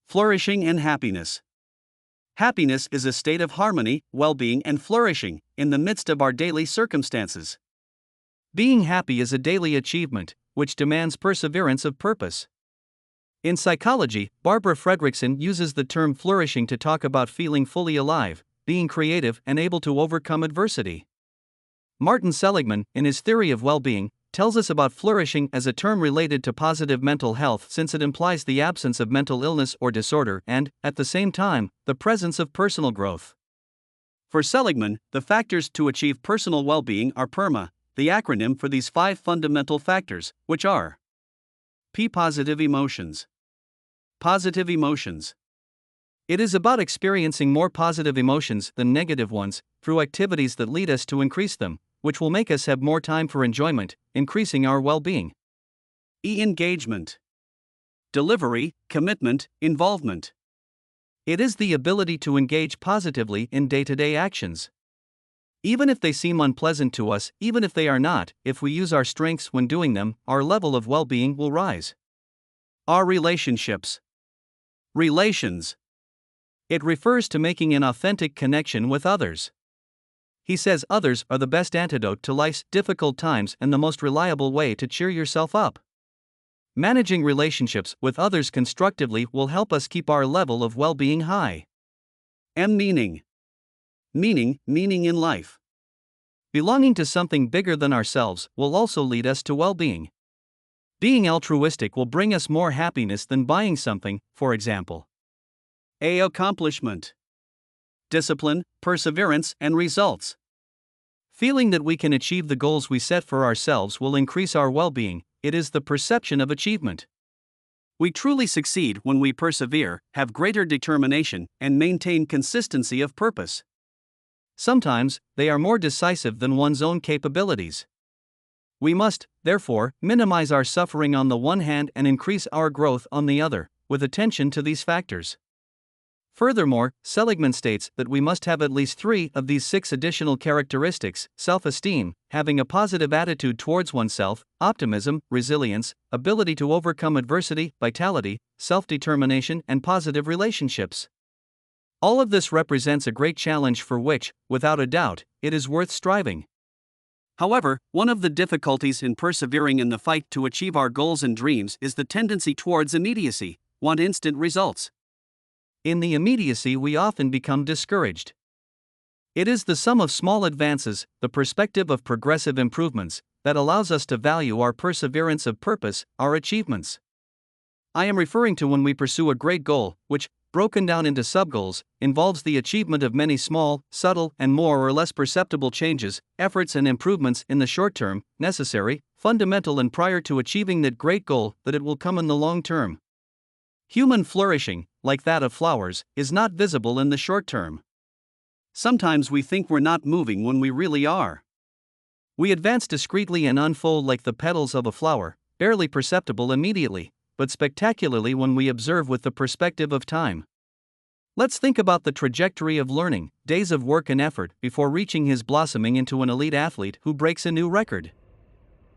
Flourishing and happiness. Happiness is a state of harmony, well-being, and flourishing in the midst of our daily circumstances. Being happy is a daily achievement, which demands perseverance of purpose. In psychology, Barbara Fredrickson uses the term flourishing to talk about feeling fully alive, being creative, and able to overcome adversity. Martin Seligman, in his theory of well-being, tells us about flourishing as a term related to positive mental health, since it implies the absence of mental illness or disorder and, at the same time, the presence of personal growth. For Seligman, the factors to achieve personal well-being are PERMA, the acronym for these 5 fundamental factors, which are P. Positive emotions. Positive emotions. It is about experiencing more positive emotions than negative ones, through activities that lead us to increase them, which will make us have more time for enjoyment, increasing our well-being. E. Engagement. Delivery, commitment, involvement. It is the ability to engage positively in day-to-day actions. Even if they seem unpleasant to us, even if they are not, if we use our strengths when doing them, our level of well-being will rise. Our relationships. Relations. It refers to making an authentic connection with others. He says others are the best antidote to life's difficult times and the most reliable way to cheer yourself up. Managing relationships with others constructively will help us keep our level of well-being high. M. Meaning. Meaning in life. Belonging to something bigger than ourselves will also lead us to well-being. Being altruistic will bring us more happiness than buying something, for example. A. Accomplishment. Discipline, perseverance, and results. Feeling that we can achieve the goals we set for ourselves will increase our well-being. It is the perception of achievement. We truly succeed when we persevere, have greater determination, and maintain consistency of purpose. Sometimes, they are more decisive than one's own capabilities. We must, therefore, minimize our suffering on the one hand and increase our growth on the other, with attention to these factors. Furthermore, Seligman states that we must have at least 3 of these 6 additional characteristics: self-esteem, having a positive attitude towards oneself, optimism, resilience, ability to overcome adversity, vitality, self-determination, and positive relationships. All of this represents a great challenge for which, without a doubt, it is worth striving. However, one of the difficulties in persevering in the fight to achieve our goals and dreams is the tendency towards immediacy, want instant results. In the immediacy, we often become discouraged. It is the sum of small advances, the perspective of progressive improvements, that allows us to value our perseverance of purpose, our achievements. I am referring to when we pursue a great goal, which, broken down into sub-goals, involves the achievement of many small, subtle, and more or less perceptible changes, efforts, and improvements in the short term, necessary, fundamental, and prior to achieving that great goal, that it will come in the long term. Human flourishing, like that of flowers, is not visible in the short term. Sometimes we think we're not moving when we really are. We advance discreetly and unfold like the petals of a flower, barely perceptible immediately, but spectacularly when we observe with the perspective of time. Let's think about the trajectory of learning, days of work and effort, before reaching his blossoming into an elite athlete who breaks a new record.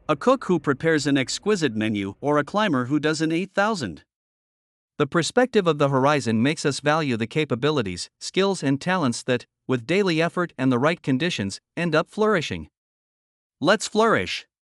A cook who prepares an exquisite menu, or a climber who does an 8,000. The perspective of the horizon makes us value the capabilities, skills, and talents that, with daily effort and the right conditions, end up flourishing. Let's flourish.